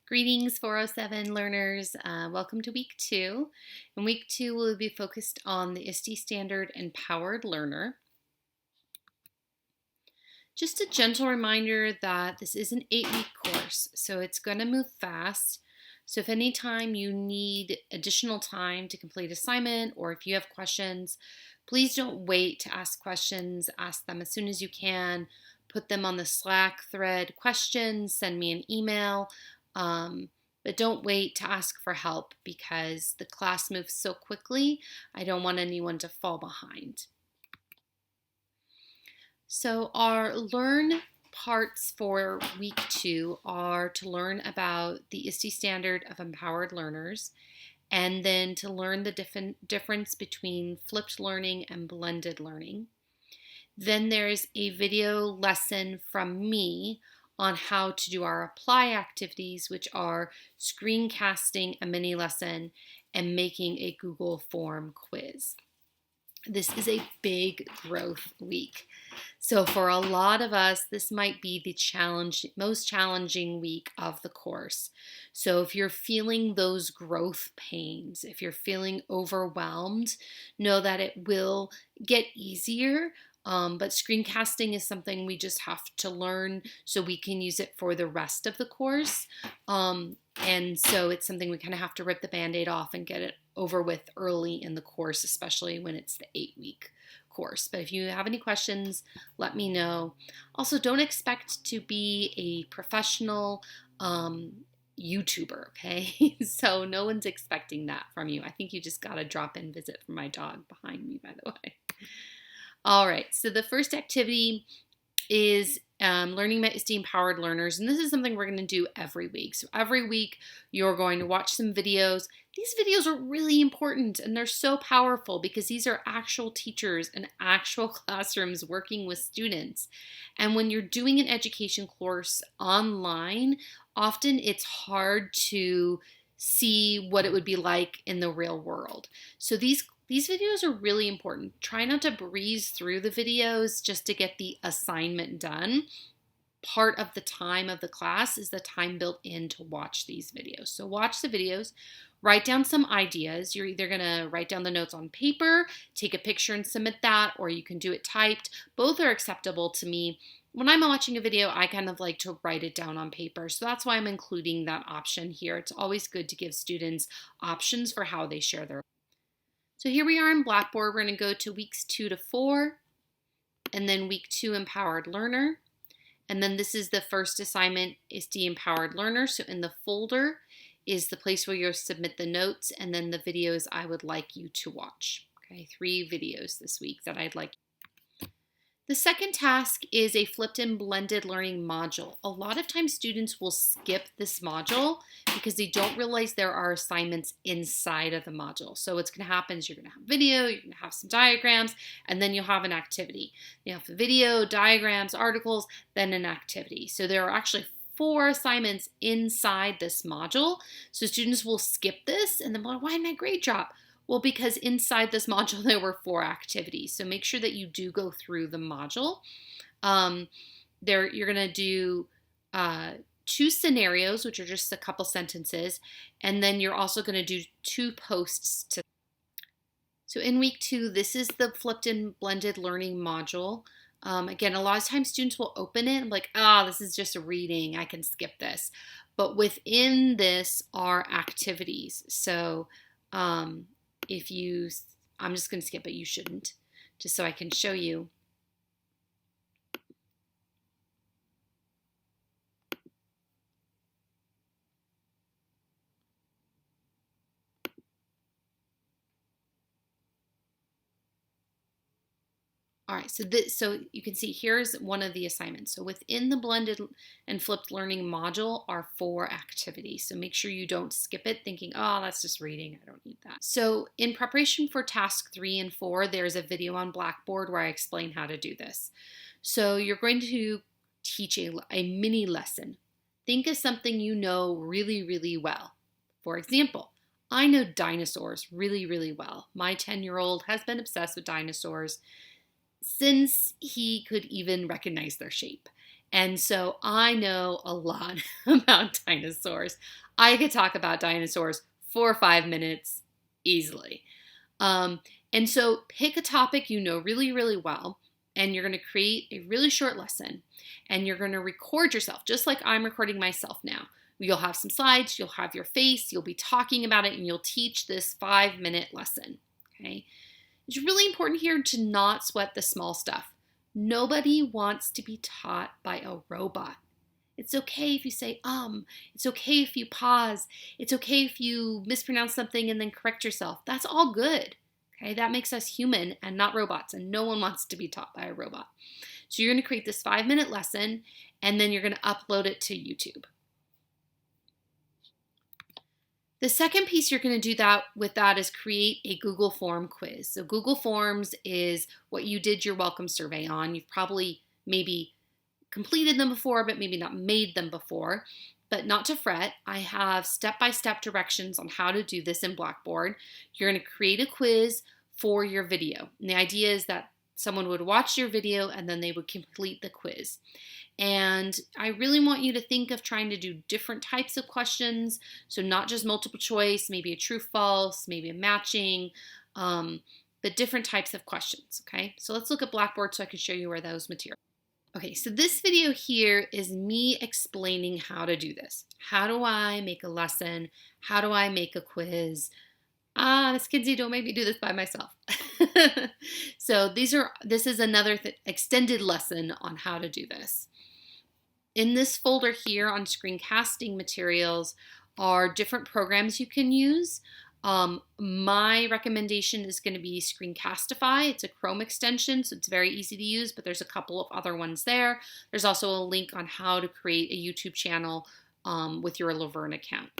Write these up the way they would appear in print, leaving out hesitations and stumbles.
Greetings 407 learners. Welcome to week 2. In week 2 we'll be focused on the ISTE Standard Empowered Learner. Just a gentle reminder that this is an 8-week course, so it's going to move fast. So if any time you need additional time to complete assignment or if you have questions, please don't wait to ask questions. Ask them as soon as you can. Put them on the Slack thread questions, send me an email. But don't wait to ask for help because the class moves so quickly. I don't want anyone to fall behind. So our learn parts for week 2 are to learn about the ISTE Standard of Empowered Learners and then to learn the difference between flipped learning and blended learning. Then there's a video lesson from me on how to do our apply activities, which are screencasting a mini lesson and making a Google form quiz. This is a big growth week. So for a lot of us, this might be the most challenging week of the course. So if you're feeling those growth pains, if you're feeling overwhelmed, know that it will get easier. But screencasting is something we just have to learn so we can use it for the rest of the course. And so it's something we kind of have to rip the Band-Aid off and get it over with early in the course, especially when it's the 8-week course. But if you have any questions, let me know. Also, don't expect to be a professional YouTuber, okay? So no one's expecting that from you. I think you just got a drop-in visit from my dog behind me, by the way. All right, so the first activity is learning about ISTE Empowered Learners, and this is something we're going to do every week. So every week you're going to watch some videos. These videos are really important and they're so powerful because these are actual teachers and actual classrooms working with students. And when you're doing an education course online, often it's hard to see what it would be like in the real world. So these videos are really important. Try not to breeze through the videos just to get the assignment done. Part of the time of the class is the time built in to watch these videos. So watch the videos, write down some ideas. You're either gonna write down the notes on paper, take a picture and submit that, or you can do it typed. Both are acceptable to me. When I'm watching a video, I kind of like to write it down on paper. So that's why I'm including that option here. It's always good to give students options for how they share their. So here we are in Blackboard. We're going to go to weeks 2 to 4, and then week 2 Empowered Learner. And then this is the first assignment, ISTE Empowered Learner. So in the folder is the place where you'll submit the notes and then the videos I would like you to watch. Okay, 3 videos this week that I'd like. The second task is a flipped and blended learning module. A lot of times students will skip this module because they don't realize there are assignments inside of the module. So what's going to happen is you're going to have video, you're going to have some diagrams, and then you'll have an activity. You have the video, diagrams, articles, then an activity. So there are actually 4 assignments inside this module. So students will skip this and then, well, why did my grade drop? Well, because inside this module, there were 4 activities. So make sure that you do go through the module. You're going to do 2 scenarios, which are just a couple sentences. And then you're also going to do 2 posts. So in week 2, this is the flipped and blended learning module. Again, a lot of times students will open it and be like, this is just a reading. I can skip this. But within this are activities. So I'm just going to skip it, you shouldn't, just so I can show you. All right, so you can see here's one of the assignments. So within the blended and flipped learning module are 4 activities. So make sure you don't skip it thinking, that's just reading, I don't need that. So in preparation for task 3 and 4, there's a video on Blackboard where I explain how to do this. So you're going to teach a mini lesson. Think of something you know really, really well. For example, I know dinosaurs really, really well. My 10-year-old has been obsessed with dinosaurs since he could even recognize their shape. And so I know a lot about dinosaurs. I could talk about dinosaurs for 5 minutes easily. Um, and so pick a topic you know really, really well, and you're going to create a really short lesson, and you're going to record yourself just like I'm recording myself now. You'll have some slides, you'll have your face, you'll be talking about it, and you'll teach this 5-minute lesson. Okay. It's really important here to not sweat the small stuff. Nobody wants to be taught by a robot. It's okay if you say, it's okay if you pause. It's okay if you mispronounce something and then correct yourself. That's all good. Okay, that makes us human and not robots, and no one wants to be taught by a robot. So you're going to create this 5-minute lesson, and then you're going to upload it to YouTube. The second piece you're going to do with that is create a Google Form quiz. So Google Forms is what you did your welcome survey on. You've probably maybe completed them before, but maybe not made them before. But not to fret, I have step-by-step directions on how to do this in Blackboard. You're going to create a quiz for your video. And the idea is that someone would watch your video and then they would complete the quiz. And I really want you to think of trying to do different types of questions. So not just multiple choice, maybe a true false, maybe a matching, but different types of questions, okay? So let's look at Blackboard so I can show you where those materials. Okay, so this video here is me explaining how to do this. How do I make a lesson? How do I make a quiz? Miss Kinsey, don't make me do this by myself. So this is another extended lesson on how to do this. In this folder here on screencasting materials are different programs you can use. My recommendation is going to be Screencastify. It's a Chrome extension, so it's very easy to use, but there's a couple of other ones there. There's also a link on how to create a YouTube channel with your Laverne account.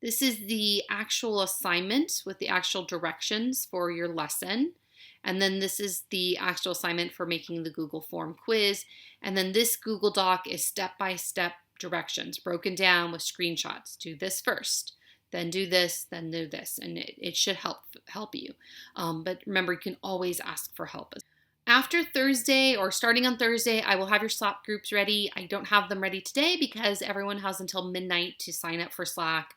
This is the actual assignment with the actual directions for your lesson. And then this is the actual assignment for making the Google Form quiz. And then this Google Doc is step-by-step directions broken down with screenshots. Do this first, then do this, then do this. And it should help you. But remember, you can always ask for help. After Thursday or starting on Thursday, I will have your Slack groups ready. I don't have them ready today because everyone has until midnight to sign up for Slack.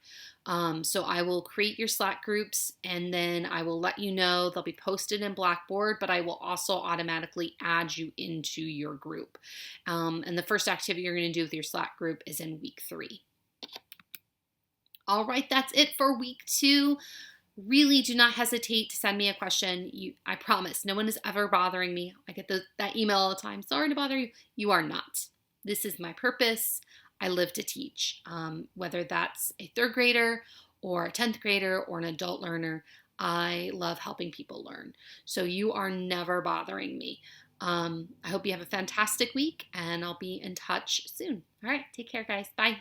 So I will create your Slack groups and then I will let you know. They'll be posted in Blackboard, but I will also automatically add you into your group. And the first activity you're going to do with your Slack group is in week 3. All right, that's it for week 2. Really do not hesitate to send me a question. I promise, no one is ever bothering me. I get that email all the time. Sorry to bother you. You are not. This is my purpose. I live to teach. Whether that's a 3rd grader or a 10th grader or an adult learner, I love helping people learn. So you are never bothering me. I hope you have a fantastic week and I'll be in touch soon. All right, take care, guys. Bye.